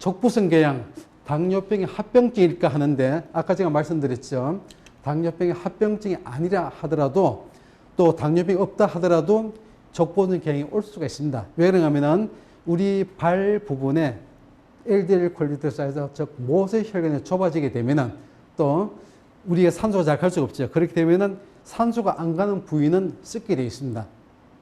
족부성궤양, 당뇨병이 합병증일까 하는데 아까 제가 말씀드렸죠. 당뇨병이 합병증이 아니라 하더라도 또 당뇨병이 없다 하더라도 족부성궤양이 올 수가 있습니다. 왜 그러냐면은 우리 발 부분에 LDL 콜레스테롤 쌓여서 즉 모세혈관이 좁아지게 되면은 또 우리가 산소가 잘 갈 수가 없죠. 그렇게 되면은 산소가 안 가는 부위는 썩게 되어 있습니다.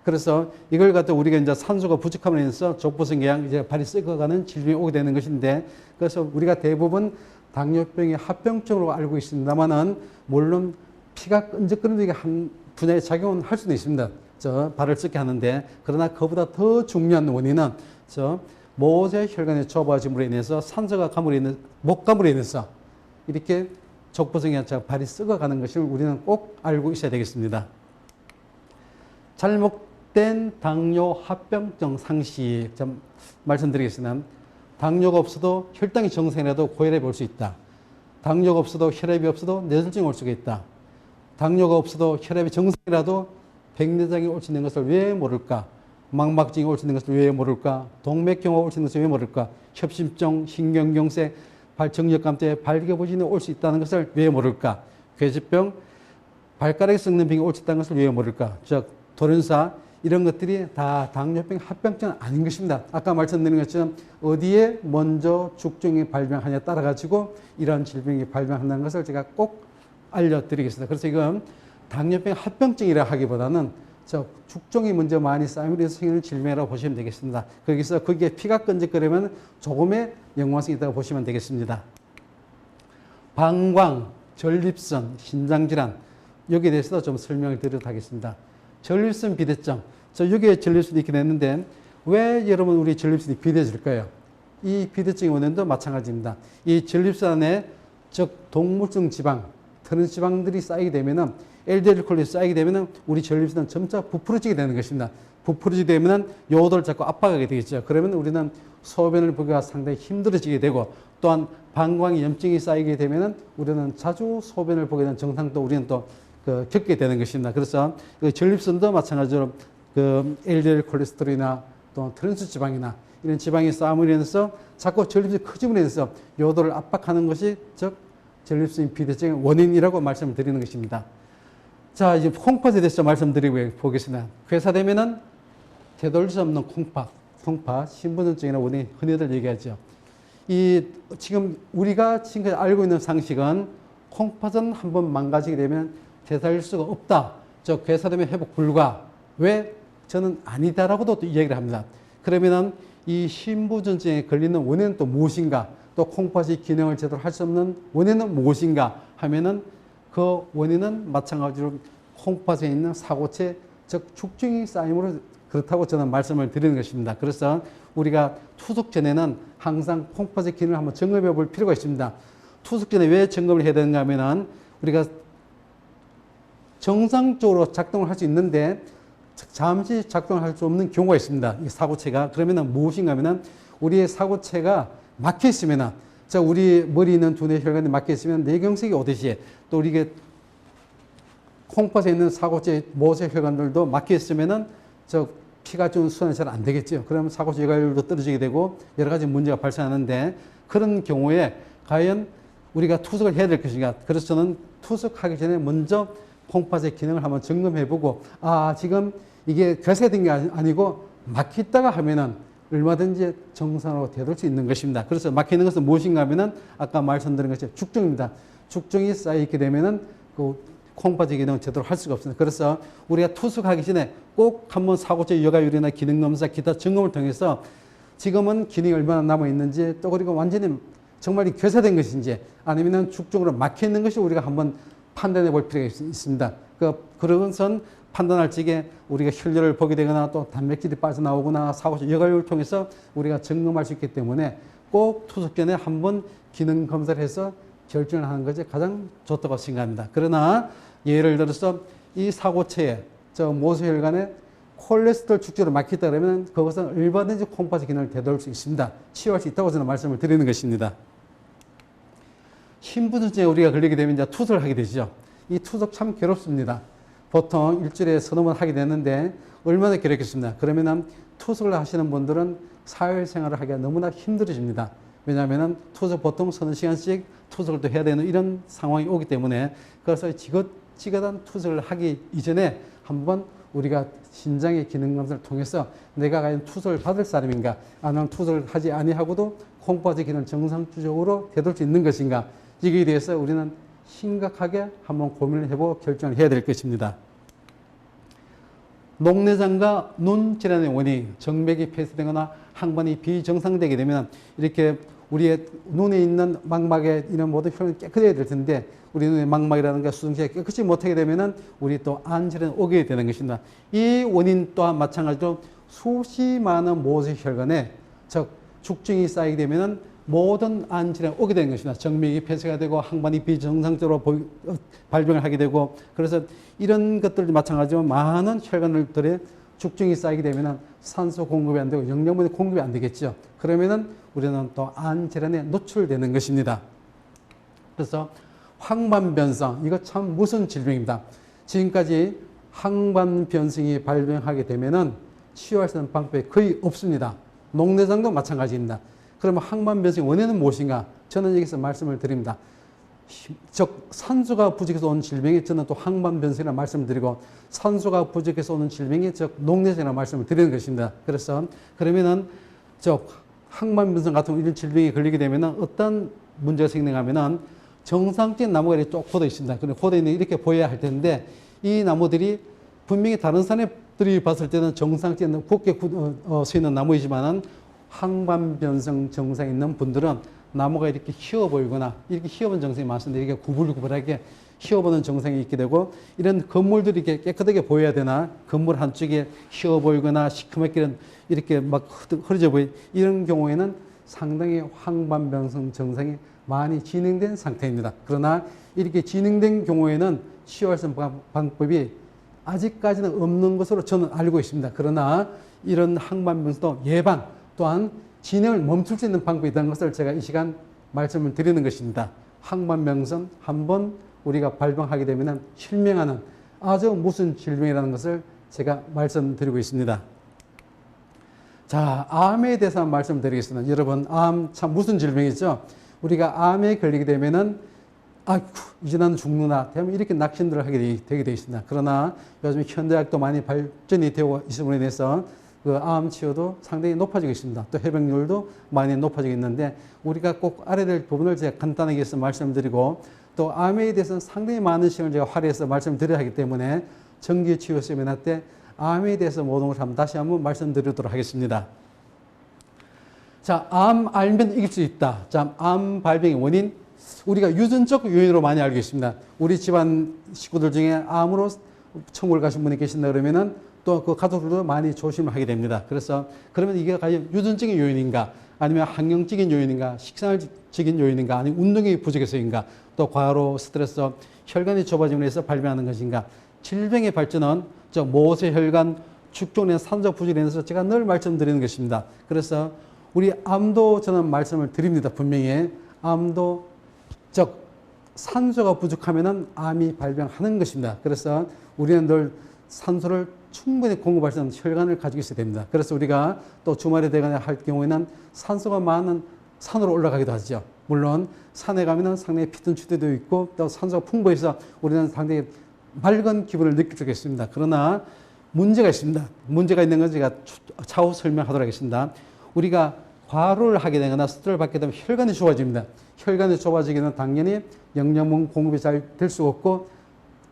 그래서 이걸 갖다 우리가 이제 산소가 부족함으로 인해서 족부성궤양 이제 발이 썩어가는 질병이 오게 되는 것인데, 그래서 우리가 대부분 당뇨병이 합병증으로 알고 있습니다만은 물론 피가 끈적거리는 게 한 분야의 작용은 할 수도 있습니다. 저 발을 썩게 하는데, 그러나 그보다 더 중요한 원인은 저 모세혈관의 좁아짐으로 인해서 산소가 못 감으로 인해서 이렇게 족부성궤양 발이 썩어가는 것을 우리는 꼭 알고 있어야 되겠습니다. 잘못된 당뇨 합병증 상식 좀 말씀드리겠습니다. 당뇨가 없어도 혈당이 정상이라도 고혈압이 올 수 있다. 당뇨가 없어도 혈압이 없어도 뇌졸중이 올 수가 있다. 당뇨가 없어도 혈압이 정상이라도 백내장이 올 수 있는 것을 왜 모를까? 망막증이 올 수 있는 것을 왜 모를까? 동맥경화가 올 수 있는 것을 왜 모를까? 협심증, 신경경색, 발정력감 때문에 발기부진이 올 수 있다는 것을 왜 모를까? 괴지병, 발가락에 썩는 병이 올 수 있다는 것을 왜 모를까? 즉 돌연사 이런 것들이 다 당뇨병 합병증은 아닌 것입니다. 아까 말씀드린 것처럼 어디에 먼저 죽종이 발병하냐에 따라 가지고 이러한 질병이 발병한다는 것을 제가 꼭 알려드리겠습니다. 그래서 이건 당뇨병 합병증이라 하기보다는 저 죽종이 먼저 많이 쌓이면서 생기는 질병이라고 보시면 되겠습니다. 거기에 피가 끈적거리면 조금의 연관성이 있다고 보시면 되겠습니다. 방광, 전립선, 신장질환 여기에 대해서도 좀 설명을 드리도록 하겠습니다. 전립선 비대증, 여기에 전립선이 있게 됐는데 왜 여러분 우리 전립선이 비대해질까요? 이 비대증의 원인도 마찬가지입니다. 이 전립선 안에 즉 동물성 지방, 트랜스지방들이 쌓이게 되면은 LDL 콜레스테롤이 쌓이게 되면은 우리 전립선은 점차 부풀어지게 되는 것입니다. 부풀어지게 되면은 요도를 자꾸 압박하게 되겠죠. 그러면 우리는 소변을 보기가 상당히 힘들어지게 되고, 또한 방광에 염증이 쌓이게 되면은 우리는 자주 소변을 보게 되는 증상도 우리는 또 겪게 되는 것입니다. 그래서 전립선도 마찬가지로 LDL 콜레스테롤이나 또 트랜스 지방이나 이런 지방이 쌓임으로 인해서 자꾸 전립선이 커짐으로 인해서 요도를 압박하는 것이 즉 전립선 비대증의 원인이라고 말씀을 드리는 것입니다. 자, 이제 콩팥에 대해서 말씀드리고 보겠습니다. 괴사되면은 되돌릴 수 없는 콩팥, 신부전증이라는 원인이 흔히들 얘기하죠. 지금 우리가 지금까지 알고 있는 상식은 콩팥은 한번 망가지게 되면 되살릴 수가 없다. 즉, 괴사되면 회복 불가. 왜? 저는 아니다라고도 또 이야기를 합니다. 그러면은 이 신부전증에 걸리는 원인은 또 무엇인가? 또 콩팥이 기능을 제대로 할 수 없는 원인은 무엇인가 하면은 그 원인은 마찬가지로 콩팥에 있는 사고체, 즉 죽증이 쌓임으로 그렇다고 저는 말씀을 드리는 것입니다. 그래서 우리가 투숙 전에는 항상 콩팥의 기능을 한번 점검해 볼 필요가 있습니다. 투숙 전에 왜 점검을 해야 되는가 하면은 우리가 정상적으로 작동을 할 수 있는데 잠시 작동을 할 수 없는 경우가 있습니다. 이 사고체가. 그러면은 무엇인가 하면은 우리의 사고체가 막혀 있으면은, 자, 우리 머리에 있는 두뇌 혈관이 막혀 있으면 뇌경색이 오듯이 또 우리 콩팥에 있는 사고체 모세 혈관들도 막혀 있으면은 저 피가 좀 순환이 잘 안 되겠죠. 그러면 사고체 여과율도 떨어지게 되고 여러 가지 문제가 발생하는데, 그런 경우에 과연 우리가 투석을 해야 될 것인가. 그래서 저는 투석하기 전에 먼저 콩팥의 기능을 한번 점검해보고, 지금 이게 괴사된 게 아니고 막혔다가 하면은 얼마든지 정상으로 되돌 수 있는 것입니다. 그래서 막히는 것은 무엇인가 하면은 아까 말씀드린 것이 죽증입니다. 죽증이 쌓이게 되면은 그 콩팥의 기능을 제대로 할 수가 없습니다. 그래서 우리가 투숙하기 전에 꼭 한번 사고체 여과율이나 기능 검사, 기타 점검을 통해서 지금은 기능이 얼마나 남아 있는지, 또 그리고 완전히 정말 괴사된 것인지 아니면은 죽증으로 막혀 있는 것이 우리가 한번 판단해 볼 필요가 있습니다. 그런 것은 판단할 적에 우리가 혈류를 보게 되거나 또 단백질이 빠져나오거나 사고체 여과율을 통해서 우리가 점검할 수 있기 때문에 꼭 투숙 전에 한번 기능 검사를 해서 결정을 하는 것이 가장 좋다고 생각합니다. 그러나 예를 들어서 이 사고체에 모세혈관에 콜레스테롤 축적으로 막혔다 그러면 그것은 얼마든지 콩팥의 기능을 되돌릴 수 있습니다. 치유할 수 있다고 저는 말씀을 드리는 것입니다. 신부전증에 우리가 걸리게 되면 이제 투석을 하게 되죠. 이 투석 참 괴롭습니다. 보통 일주일에 서너 번 하게 되는데 얼마나 괴롭겠습니다. 그러면은 투석을 하시는 분들은 사회생활을 하기가 너무나 힘들어집니다. 왜냐하면 투석 보통 서너 시간씩 투석을 또 해야 되는 이런 상황이 오기 때문에 그래서 지긋지긋한 투석을 하기 이전에 한번 우리가 신장의 기능 검사를 통해서 내가 과연 투석을 받을 사람인가 아니면 투석을 하지 아니하고도 콩팥의 기능을 정상적으로 되돌 수 있는 것인가 이거에 대해서 우리는 심각하게 한번 고민을 해보고 결정을 해야 될 것입니다. 녹내장과 눈 질환의 원인, 정맥이 폐쇄되거나 항반이 비정상되게 되면 이렇게 우리의 눈에 있는 망막에 이런 모든 혈관이 깨끗해야 될 텐데 우리 눈의 망막이라든가 수증기가 깨끗이 못하게 되면은 우리 또 안질환이 오게 되는 것입니다. 이 원인 또한 마찬가지로 수십 많은 모세 혈관에 즉 죽증이 쌓이게 되면은 모든 안질환이 오게 되는 것입니다. 정맥이 폐쇄가 되고 항반이 비정상적으로 발병을 하게 되고 그래서 이런 것들도 마찬가지로 많은 혈관들의 죽증이 쌓이게 되면 산소 공급이 안 되고 영양분이 공급이 안 되겠죠. 그러면은 우리는 또 안질환에 노출되는 것입니다. 그래서 항반변성 이거 참 무슨 질병입니다. 지금까지 항반변성이 발병하게 되면은 치유할 수 있는 방법이 거의 없습니다. 녹내장도 마찬가지입니다. 그러면 항반변성의 원인은 무엇인가? 저는 여기서 말씀을 드립니다. 즉 산소가 부족해서 온 질병이 저는 또 항반변성이라고 말씀을 드리고 산소가 부족해서 오는 질병이 즉 녹내장이라고 말씀을 드리는 것입니다. 그래서 그러면은 즉 항반변성 같은 이런 질병이 걸리게 되면은 어떤 문제가 생기는가 하면은 정상적인 나무가 이렇게 쭉 걷어 있습니다. 그런데 걷어 있는 이렇게 보여야 할 텐데 이 나무들이 분명히 다른 사람들이 봤을 때는 정상적인 굳게 서 있는 나무이지만은 항반변성 증상이 있는 분들은 나무가 이렇게 휘어 보이거나 이렇게 휘어본 증상이 많습니다. 이렇게 구불구불하게 휘어보는 증상이 있게 되고 이런 건물들이 이렇게 깨끗하게 보여야 되나 건물 한쪽에 휘어 보이거나 시커멓게 이렇게 막 흐려져 보이 이런 경우에는 상당히 항반변성 증상이 많이 진행된 상태입니다. 그러나 이렇게 진행된 경우에는 치유할 수 있는 방법이 아직까지는 없는 것으로 저는 알고 있습니다. 그러나 이런 항반변성도 예방 또한 진행을 멈출 수 있는 방법이 있다는 것을 제가 이 시간 말씀을 드리는 것입니다. 항반변성 한번 우리가 발병하게 되면 실명하는 아주 무슨 질병이라는 것을 제가 말씀드리고 있습니다. 자, 암에 대해서 말씀드리겠습니다. 여러분, 암 참 무슨 질병이죠? 우리가 암에 걸리게 되면은 아이고 이제 나는 죽는다. 이렇게 낙심들을 하게 되게 되어 있습니다. 그러나 요즘 현대학도 많이 발전이 되고 있음으로 인해서 그 암 치료도 상당히 높아지고 있습니다. 또 해병률도 많이 높아지고 있는데 우리가 꼭 알아야 될 부분을 제가 간단하게 해서 말씀드리고 또 암에 대해서는 상당히 많은 시간을 제가 할애해서 말씀드려야 하기 때문에 정기 치유 세미나 때 암에 대해서 모든 걸 다시 한번 말씀드리도록 하겠습니다. 자, 암 알면 이길 수 있다. 자, 암 발병의 원인 우리가 유전적 요인으로 많이 알고 있습니다. 우리 집안 식구들 중에 암으로 천국을 가신 분이 계신다 그러면은 또 그 가족들도 많이 조심을 하게 됩니다. 그래서 그러면 이게 과연 유전적인 요인인가 아니면 환경적인 요인인가 식생활적인 요인인가 아니면 운동이 부족해서인가 또 과로 스트레스 혈관이 좁아짐으로 해서 발병하는 것인가 질병의 발전은 모세혈관 축종된 산소 부족에 인해서 제가 늘 말씀드리는 것입니다. 그래서 우리 암도 저는 말씀을 드립니다. 분명히 암도 즉 산소가 부족하면은 암이 발병하는 것입니다. 그래서 우리는 늘 산소를 충분히 공급할 수 있는 혈관을 가지고 있어야 됩니다. 그래서 우리가 또 주말에 되거나 할 경우에는 산소가 많은 산으로 올라가기도 하죠. 물론 산에 가면은 상당히 피톤치드도 있고 또 산소가 풍부해서 우리는 상당히 맑은 기분을 느낄 수 있습니다. 그러나 문제가 있습니다. 문제가 있는 건 제가 차후 설명하도록 하겠습니다. 우리가 과로를 하게 되거나 스트레스를 받게 되면 혈관이 좁아집니다. 혈관이 좁아지기는 당연히 영양분 공급이 잘 될 수 없고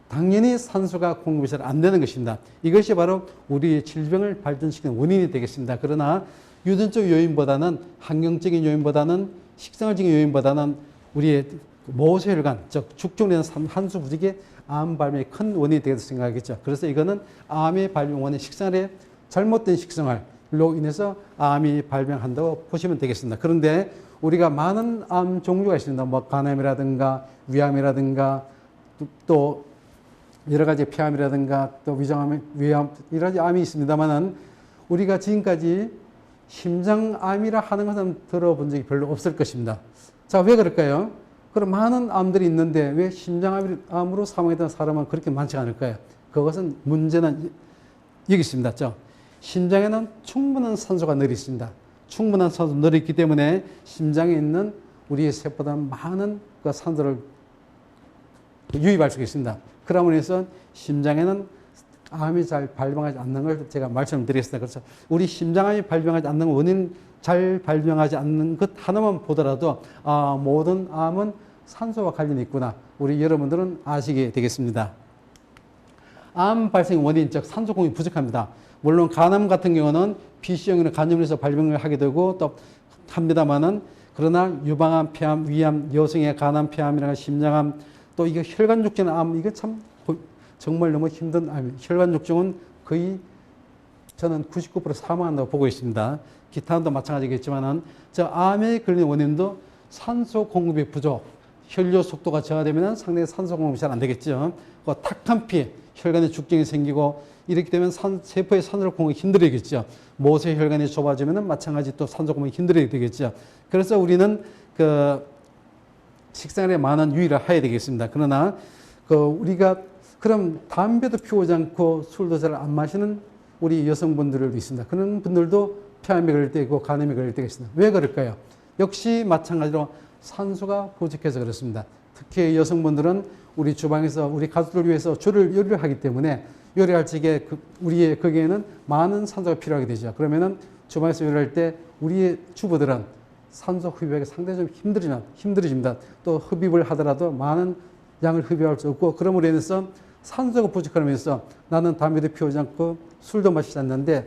당연히 산소가 공급이 잘 안 되는 것입니다. 이것이 바로 우리의 질병을 발전시키는 원인이 되겠습니다. 그러나 유전적 요인보다는 환경적인 요인보다는 식생활적인 요인보다는 우리의 모세혈관, 즉 죽종된 한수 부족이 암 발병의 큰 원인이 되겠다 생각하겠죠. 그래서 이거는 암의 발병 원인 식생활의 잘못된 식생활로 인해서 암이 발병한다고 보시면 되겠습니다. 그런데 우리가 많은 암 종류가 있습니다. 뭐 간암이라든가 위암이라든가 또 여러 가지 폐암이라든가 또 위장암, 위암 여러 가지 암이 있습니다만은 우리가 지금까지 심장암이라 하는 것은 들어본 적이 별로 없을 것입니다. 자, 왜 그럴까요? 그럼 많은 암들이 있는데 왜 심장암으로 사망했던 사람은 그렇게 많지 않을까요? 그것은 문제는 여기 있습니다. 심장에는 충분한 산소가 늘 있습니다. 충분한 산소 늘어 있기 때문에 심장에 있는 우리의 세포보다 많은 그 산소를 유입할 수가 있습니다. 그러므로 해서 심장에는 암이 잘 발병하지 않는 걸 제가 말씀을 드리겠습니다. 그래서 우리 심장암이 발병하지 않는 원인, 잘 발병하지 않는 것 하나만 보더라도 모든 암은 산소와 관련이 있구나. 우리 여러분들은 아시게 되겠습니다. 암 발생 원인, 즉 산소 공급이 부족합니다. 물론 간암 같은 경우는 BC형으로 간염에서 발병을 하게 되고 또 합니다만은, 그러나 유방암, 폐암, 위암, 여성의 간암, 폐암이나 심장암, 또 이게 혈관죽증 암, 이게 참 정말 너무 힘든 암. 혈관죽증은 거의 저는 99% 사망한다고 보고 있습니다. 기타 암도 마찬가지겠지만은 저 암에 걸린 원인도 산소 공급이 부족, 혈류 속도가 저하되면 상당히 산소 공급이 잘 안 되겠죠. 그 탁한 피, 혈관에 죽증이 생기고 이렇게 되면 세포의 산소 공급이 힘들어지겠죠. 모세 혈관이 좁아지면 마찬가지 또 산소 공급이 힘들어지게 되겠죠. 그래서 우리는 그 식생활에 많은 유의를 해야 되겠습니다. 그러나 우리가 그럼 담배도 피우지 않고 술도 잘 안 마시는 우리 여성분들도 있습니다. 그런 분들도 폐암에 걸릴 때 있고 간암에 걸릴 때가 있습니다. 왜 그럴까요? 역시 마찬가지로 산소가 부족해서 그렇습니다. 특히 여성분들은 우리 주방에서 우리 가족들 위해서 요리를 하기 때문에 요리할 적에 우리의 거기에는 많은 산소가 필요하게 되죠. 그러면은 주방에서 요리할 때 우리의 주부들은 산소 흡입하기 상당히 좀 힘들어집니다. 또 흡입을 하더라도 많은 양을 흡입할 수 없고, 그러므로 인해서 산소가 부족하면서 나는 담배도 피우지 않고 술도 마시지 않는데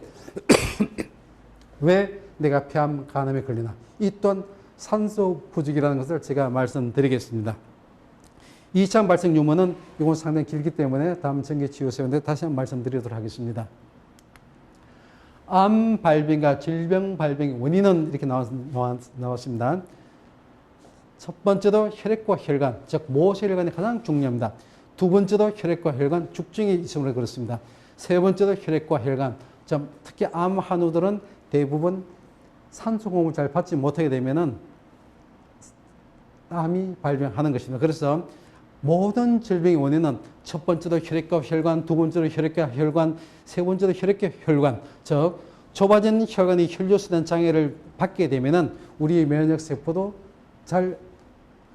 왜 내가 폐암, 간암에 걸리나? 이 또한 산소 부족이라는 것을 제가 말씀드리겠습니다. 2차 발생 유무는 이건 상당히 길기 때문에 다음 전기 치유 세운데 다시 한번 말씀드리도록 하겠습니다. 암 발병과 질병 발병의 원인은 이렇게 나왔습니다. 첫 번째도 혈액과 혈관, 즉 모세혈관이 가장 중요합니다. 두 번째도 혈액과 혈관 죽증이 있으므로 그렇습니다. 세 번째도 혈액과 혈관, 특히 암 환우들은 대부분 산소 공급을 잘 받지 못하게 되면은 암이 발병하는 것입니다. 그래서 모든 질병의 원인은 첫 번째도 혈액과 혈관, 두 번째도 혈액과 혈관, 세 번째도 혈액과 혈관, 즉 좁아진 혈관이 혈류순환 장애를 받게 되면은 우리의 면역 세포도 잘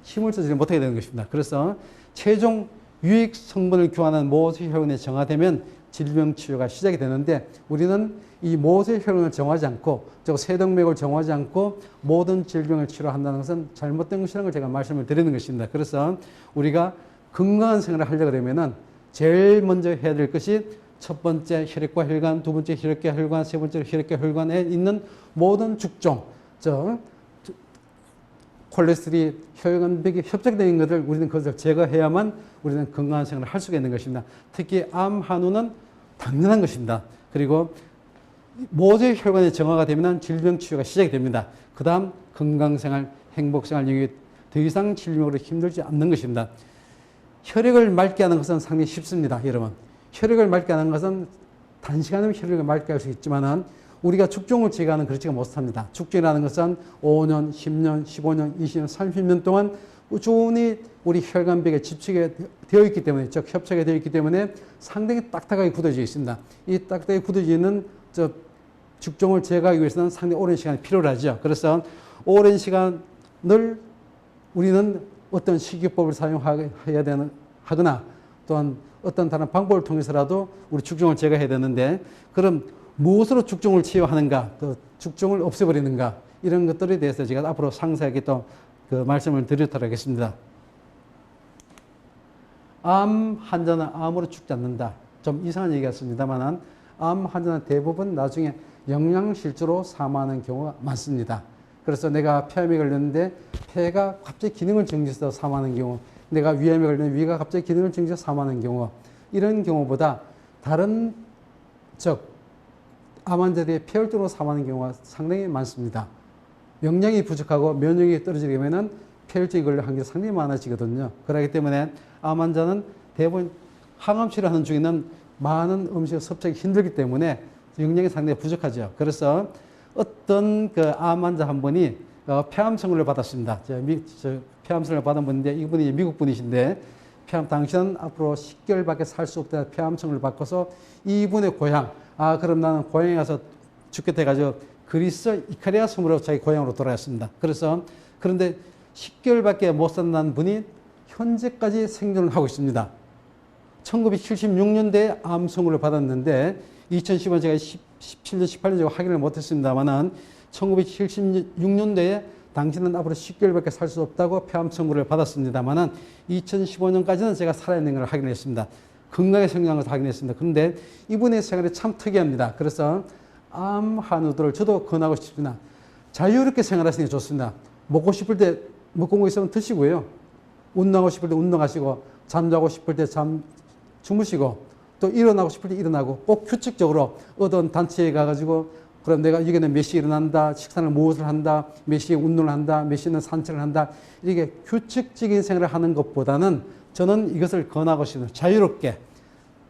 힘을 쓰지 못하게 되는 것입니다. 그래서 최종 유익 성분을 교환하는 모세혈관이 정화되면 질병 치료가 시작이 되는데, 우리는 이 모세혈관을 정화하지 않고, 즉 세동맥을 정화하지 않고 모든 질병을 치료한다는 것은 잘못된 것이라는 걸 제가 말씀을 드리는 것입니다. 그래서 우리가 건강한 생활을 하려고 하면은 제일 먼저 해야 될 것이 첫 번째 혈액과 혈관, 두 번째 혈액과 혈관, 세 번째 혈액과 혈관에 있는 모든 죽종, 즉 콜레스테롤이 혈관벽에 협착되어 있는 것을 우리는 그것을 제거해야만 우리는 건강한 생활을 할 수가 있는 것입니다. 특히 암 환우는 당연한 것입니다. 그리고 모세 혈관의 정화가 되면 질병 치료가 시작이 됩니다. 그 다음 건강생활, 행복생활, 여기 더 이상 질병으로 힘들지 않는 것입니다. 혈액을 맑게 하는 것은 상당히 쉽습니다. 여러분, 혈액을 맑게 하는 것은 단시간에 혈액을 맑게 할 수 있지만은 우리가 죽종을 제거하는 그렇지가 못합니다. 죽종이라는 것은 5년, 10년, 15년, 20년, 30년 동안 꾸준히 우리 혈관벽에 집착이 되어 있기 때문에, 즉 협착이 되어 있기 때문에 상당히 딱딱하게 굳어져 있습니다. 이 딱딱하게 굳어져 있는 죽종을 제거하기 위해서는 상당히 오랜 시간이 필요하죠. 그래서 오랜 시간을 우리는 어떤 식이요법을 하거나 또한 어떤 다른 방법을 통해서라도 우리 죽종을 제거해야 되는데, 그럼 무엇으로 죽종을 치유하는가, 또 죽종을 없애버리는가, 이런 것들에 대해서 제가 앞으로 상세하게 또 그 말씀을 드리도록 하겠습니다. 암 환자는 암으로 죽지 않는다. 좀 이상한 얘기 같습니다만 암 환자는 대부분 나중에 영양실조로 사망하는 경우가 많습니다. 그래서 내가 폐암에 걸렸는데 폐가 갑자기 기능을 정지해서 사망하는 경우, 내가 위암에 걸렸는데 위가 갑자기 기능을 정지해서 사망하는 경우, 이런 경우보다 다른 암 환자들의 폐혈증으로 사망하는 경우가 상당히 많습니다. 영양이 부족하고 면역력이 떨어지게 되면 폐혈증이 걸릴 확률이 상당히 많아지거든요. 그렇기 때문에 암 환자는 대부분 항암 치료하는 중에는 많은 음식을 섭취하기 힘들기 때문에 영양이 상당히 부족하죠. 그래서 어떤 암 환자 한 분이 폐암 선고를 받았습니다. 폐암 선고를 받은 분인데, 이분이 미국 분이신데, 당신은 앞으로 10개월밖에 살 수 없다 폐암 선고를 받고서 이분의 고향, 그럼 나는 고향에 가서 죽겠다 해가지고 그리스 이카리아 섬으로 자기 고향으로 돌아갔습니다. 그런데 10개월밖에 못 산다는 분이 현재까지 생존을 하고 있습니다. 1976년대에 암 선고를 받았는데 2010년 제가 17년, 18년 제가 확인을 못했습니다만은 1976년대에 당신은 앞으로 10개월밖에 살 수 없다고 폐암 선고를 받았습니다만은 2015년까지는 제가 살아있는 걸 확인했습니다. 건강에 생존한 것을 확인했습니다. 그런데 이분의 생활이 참 특이합니다. 그래서 암 환우들을 저도 권하고 싶습니다. 자유롭게 생활하시는 게 좋습니다. 먹고 싶을 때 먹고 뭐 있으면 드시고요. 운동하고 싶을 때 운동하시고 잠자고 싶을 때 주무시고 또 일어나고 싶을 때 일어나고 꼭 규칙적으로 어떤 단체에 가가지고 그럼 내가 여기는 몇 시에 일어난다, 식사를 무엇을 한다, 몇 시에 운동을 한다, 몇 시에는 산책을 한다. 이렇게 규칙적인 생활을 하는 것보다는 저는 이것을 권하고 싶습니다. 자유롭게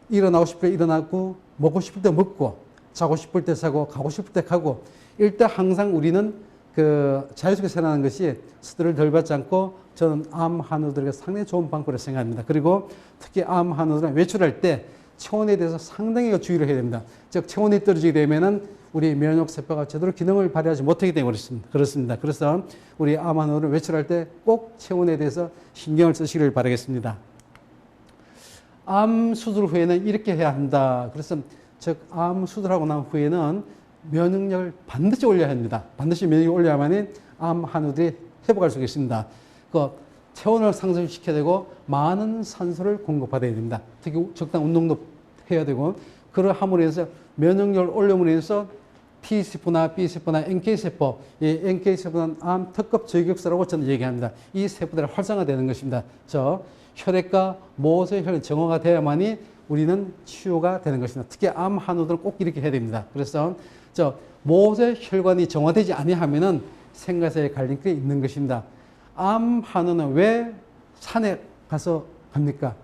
일어나고 싶을 때 일어나고 먹고 싶을 때 먹고 자고 싶을 때 자고 가고 싶을 때 가고 일단 항상 우리는 그 자유롭게 생활하는 것이 스트레스를 덜 받지 않고 저는 암 환우들에게 상당히 좋은 방법으로 생각합니다. 그리고 특히 암 환우들은 외출할 때 체온에 대해서 상당히 주의를 해야 됩니다. 즉 체온이 떨어지게 되면은 우리 면역세포가 제대로 기능을 발휘하지 못하기 때문에 그렇습니다. 그래서 우리 암 환우를 외출할 때 꼭 체온에 대해서 신경을 쓰시기를 바라겠습니다. 암 수술 후에는 이렇게 해야 한다. 그래서 즉 암 수술하고 난 후에는 면역력을 반드시 올려야 합니다. 반드시 면역력을 올려야만이 암 환우들이 회복할 수 있습니다. 그 체온을 상승시켜야 되고 많은 산소를 공급받아야 됩니다. 특히 적당한 운동도 해야 되고 그러함으로 해서 면역력을 올림으로 해서 T세포나 B세포나 NK세포, 이 NK세포는 암 특급 저격수라고 저는 얘기합니다. 이 세포들이 활성화되는 것입니다. 혈액과 모세혈 혈관 정화가 돼야만이 우리는 치유가 되는 것입니다. 특히 암 환우들은 꼭 이렇게 해야 됩니다. 그래서 모세혈관이 정화되지 아니하면은 생가사에 갈림길이 있는 것입니다. 암 환우는 왜 산에 가서 갑니까?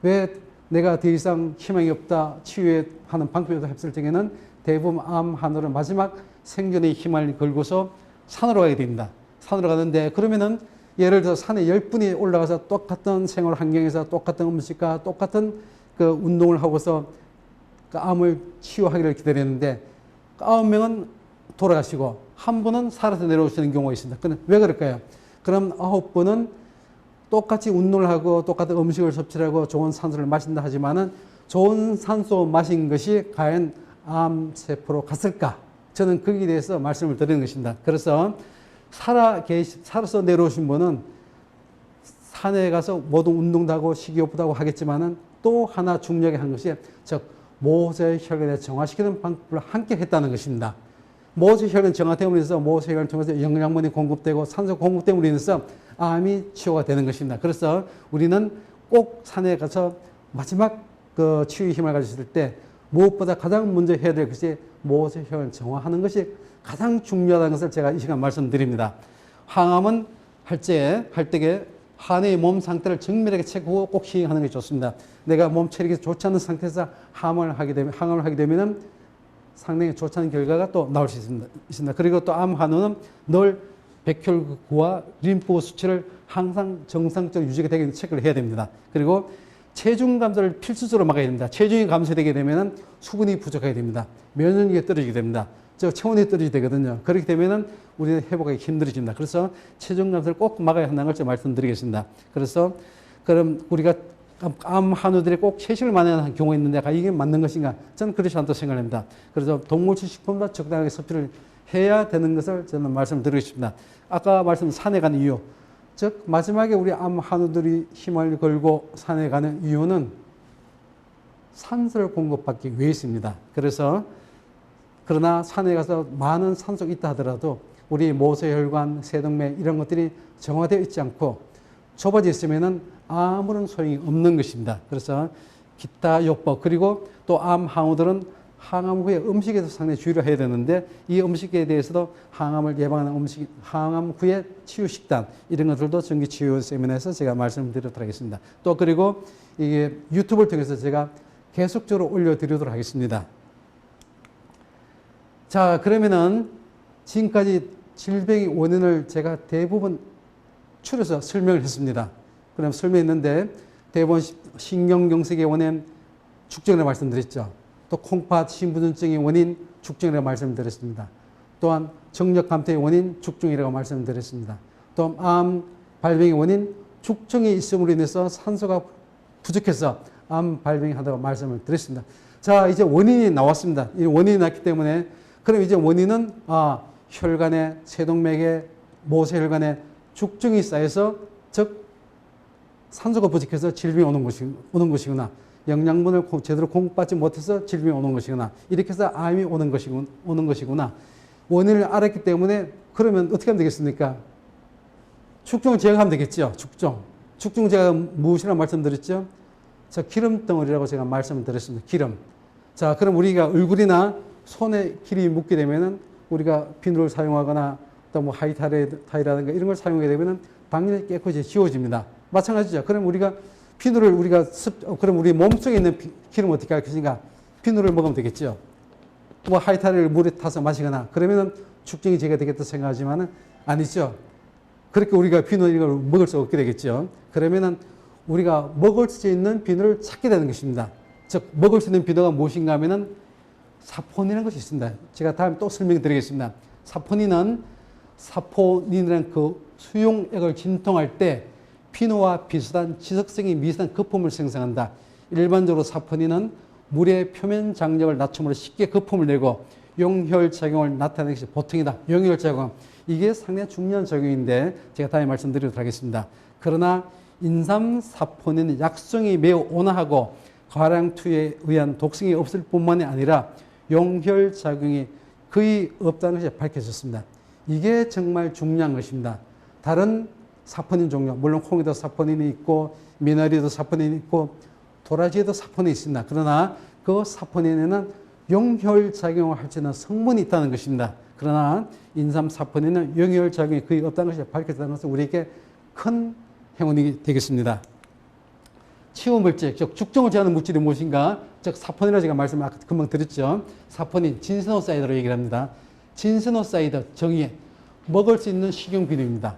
왜 내가 더 이상 희망이 없다, 치유하는 방법이 없을 적에는 대부분 암 환우는 마지막 생존의 희망을 걸고서 산으로 가게 됩니다. 산으로 가는데 그러면은 예를 들어 산에 10분이 올라가서 똑같은 생활 환경에서 똑같은 음식과 똑같은 그 운동을 하고서 그 암을 치유하기를 기다리는데 9명은 돌아가시고 한 분은 살아서 내려오시는 경우가 있습니다. 왜 그럴까요? 그럼 9분은 똑같이 운동을 하고 똑같은 음식을 섭취를 하고 좋은 산소를 마신다 하지만은 좋은 산소 마신 것이 과연 암세포로 갔을까? 저는 거기에 대해서 말씀을 드리는 것입니다. 그래서 살아서 내려오신 분은 산에 가서 모든 운동도 하고 식이요법도 하고 하겠지만은 또 하나 중요하게 한 것이 즉 모세혈관을 정화시키는 방법을 함께 했다는 것입니다. 모세혈관 정화됨으로 인해서 모세혈관을 통해서 영양분이 공급되고 산소 공급됨으로 인해서 암이 치유가 되는 것입니다. 그래서 우리는 꼭 산에 가서 마지막 그 치유의 힘을 가졌을 때 무엇보다 가장 먼저 해야 될 것이 모세혈관 정화하는 것이 가장 중요하다는 것을 제가 이 시간 말씀드립니다. 항암은 할 때에 한의 몸 상태를 정밀하게 체크하고 꼭 시행하는 것이 좋습니다. 내가 몸 체력이 좋지 않은 상태에서 항암을 하게 되면은 상당히 좋지 않은 결과가 또 나올 수 있습니다. 그리고 또 암 환우는 늘 백혈구와 림프 수치를 항상 정상적으로 유지가 되게 체크를 해야 됩니다. 그리고 체중 감소를 필수적으로 막아야 됩니다. 체중이 감소되게 되면은 수분이 부족하게 됩니다. 면역력이 떨어지게 됩니다. 체온이 떨어지게 되거든요. 그렇게 되면은 우리는 회복하기 힘들어집니다. 그래서 체중 감소를 꼭 막아야 한다는 걸 제가 말씀드리겠습니다. 그래서 그럼 우리가 암 환우들이 꼭 채식을 많이 경우가 있는데 이게 맞는 것인가? 저는 그렇지 않다고 생각합니다. 그래서 동물질 식품도 적당하게 섭취를 해야 되는 것을 저는 말씀드리고 싶습니다. 아까 말씀드린 산에 가는 이유. 즉 마지막에 우리 암 환우들이 힘을 걸고 산에 가는 이유는 산소를 공급받기 위해서입니다. 그러나 산에 가서 많은 산소가 있다 하더라도 우리 모세혈관, 세동맥 이런 것들이 정화되어 있지 않고 좁아져 있으면은 아무런 소용이 없는 것입니다. 그래서 기타 요법 그리고 또 암 환우들은 항암 후에 음식에도 상당히 주의를 해야 되는데 이 음식에 대해서도 항암을 예방하는 음식, 항암 후에 치유 식단 이런 것들도 정기 치유 세미나에서 제가 말씀드리도록 하겠습니다. 또 그리고 이게 유튜브를 통해서 제가 계속적으로 올려드리도록 하겠습니다. 자, 그러면은 지금까지 질병의 원인을 제가 대부분 추려서 설명을 했습니다. 그럼 설명했는데 대부분 신경경색의 원인 축정이라고 말씀드렸죠. 또 콩팥 신부전증의 원인 축정이라고 말씀드렸습니다. 또한 정력 감퇴의 원인 죽중이라고 말씀드렸습니다. 또 암 발병의 원인 죽중이 있음으로 인해서 산소가 부족해서 암 발병이 한다고 말씀을 드렸습니다. 자, 이제 원인이 나왔습니다. 이 원인이 났기 때문에 그럼 이제 원인은 혈관에 세동맥에 모세혈관에 죽중이 쌓여서 즉 산소가 부족해서 질병이 오는 것이구나. 영양분을 제대로 공급받지 못해서 질병이 오는 것이구나. 이렇게 해서 암이 오는 것이구나. 원인을 알았기 때문에 그러면 어떻게 하면 되겠습니까? 축중을 제거하면 되겠죠. 축중 제가 무엇이라고 말씀드렸죠? 자, 기름 덩어리라고 제가 말씀을 드렸습니다. 기름. 자, 그럼 우리가 얼굴이나 손에 기름이 묻게 되면은 우리가 비누를 사용하거나 또 뭐 하이타이라든가 이런 걸 사용하게 되면은 당연히 깨끗이 지워집니다. 마찬가지죠. 그럼 우리가 비누를 그럼 우리 몸속에 있는 기름을 어떻게 할 것인가? 비누를 먹으면 되겠죠. 뭐 하이타를 물에 타서 마시거나 그러면은 축중이 제거되겠다 생각하지만은 아니죠. 그렇게 우리가 비누를 먹을 수 없게 되겠죠. 그러면은 우리가 먹을 수 있는 비누를 찾게 되는 것입니다. 즉 먹을 수 있는 비누가 무엇인가 하면은 사포닌이라는 것이 있습니다. 제가 다음에 또 설명드리겠습니다. 사포닌이라는 그 수용액을 진통할 때 비누와 비슷한 지석성이 미세한 거품을 생성한다. 일반적으로 사포닌은 물의 표면 장력을 낮춤으로 쉽게 거품을 내고 용혈작용을 나타내는 것이 보통이다. 용혈작용. 이게 상당히 중요한 작용인데 제가 다음에 말씀드리도록 하겠습니다. 그러나 인삼사포닌의 약성이 매우 온화하고 과량 투여에 의한 독성이 없을 뿐만이 아니라 용혈작용이 거의 없다는 것이 밝혀졌습니다. 이게 정말 중요한 것입니다. 다른 사포닌 종류, 물론 콩에도 사포닌이 있고 미나리에도 사포닌이 있고 도라지에도 사포닌이 있습니다. 그러나 그 사포닌에는 용혈작용을 할 수 있는 성분이 있다는 것입니다. 그러나 인삼사포닌은 용혈작용이 거의 없다는 것이 밝혀졌다는 것은 우리에게 큰 행운이 되겠습니다. 치유물질, 즉 죽종을 제하는 물질이 무엇인가? 즉 사포닌이라고 제가 말씀을 아까 금방 드렸죠. 사포닌, 진세노사이드로 얘기를 합니다. 진세노사이드 정의에 먹을 수 있는 식용비누입니다.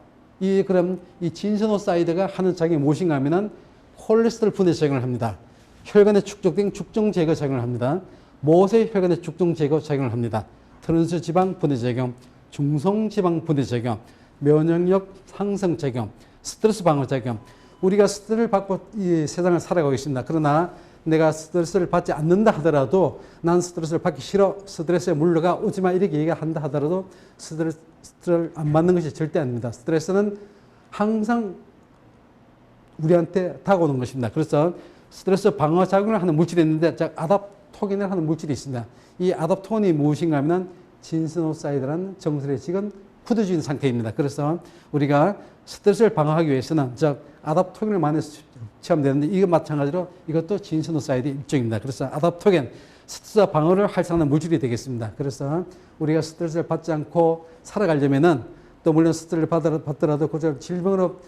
그럼 이 진세노사이드가 하는 작용이 무엇인가 하면은 콜레스테롤 분해 작용을 합니다. 혈관에 축적된 죽종 제거 작용을 합니다. 모세 혈관에 죽종 제거 작용을 합니다. 트랜스 지방 분해 작용, 중성 지방 분해 작용, 면역력 상승 작용, 스트레스 방어 작용. 우리가 스트레스를 받고 이 세상을 살아가고 있습니다. 그러나 내가 스트레스를 받지 않는다 하더라도 난 스트레스를 받기 싫어. 스트레스에 물러가 오지 마. 이렇게 얘기한다 하더라도 스트레스를 안 받는 것이 절대 아닙니다. 스트레스는 항상 우리한테 다가오는 것입니다. 그래서 스트레스 방어 작용을 하는 물질이 있는데 아답토겐을 하는 물질이 있습니다. 이 아답토겐이 무엇인가 하면 진세노사이드라는 정설에 지금 굳어진 상태입니다. 그래서 우리가 스트레스를 방어하기 위해서는 아답토겐을 많이 취하되는데 이거 마찬가지로 이것도 진세노사이드 일종입니다. 그래서 아답토겐 스트레스 방어를 활성화하는 물질이 되겠습니다. 그래서 우리가 스트레스를 받지 않고 살아가려면은 또 물론 스트레스를 받더라도 그 질병으로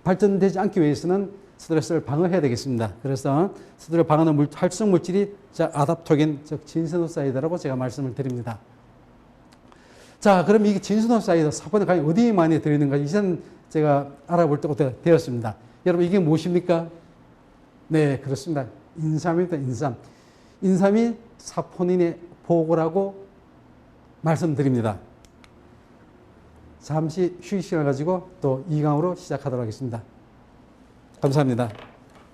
발전되지 않기 위해서는 스트레스를 방어해야 되겠습니다. 그래서 스트레스를 방어하는 활성 물질이 아답토겐, 즉 진세노사이드라고 제가 말씀을 드립니다. 자, 그럼 이게 진세노사이드 사포닌이 과연 어디에 많이 들어있는가? 이제는 제가 알아볼 때부터 되었습니다. 여러분, 이게 무엇입니까? 네, 그렇습니다. 인삼입니다. 인삼이 사포닌의 보고라고 말씀드립니다. 잠시 휴식 시간을 가지고 또 2강으로 시작하도록 하겠습니다. 감사합니다.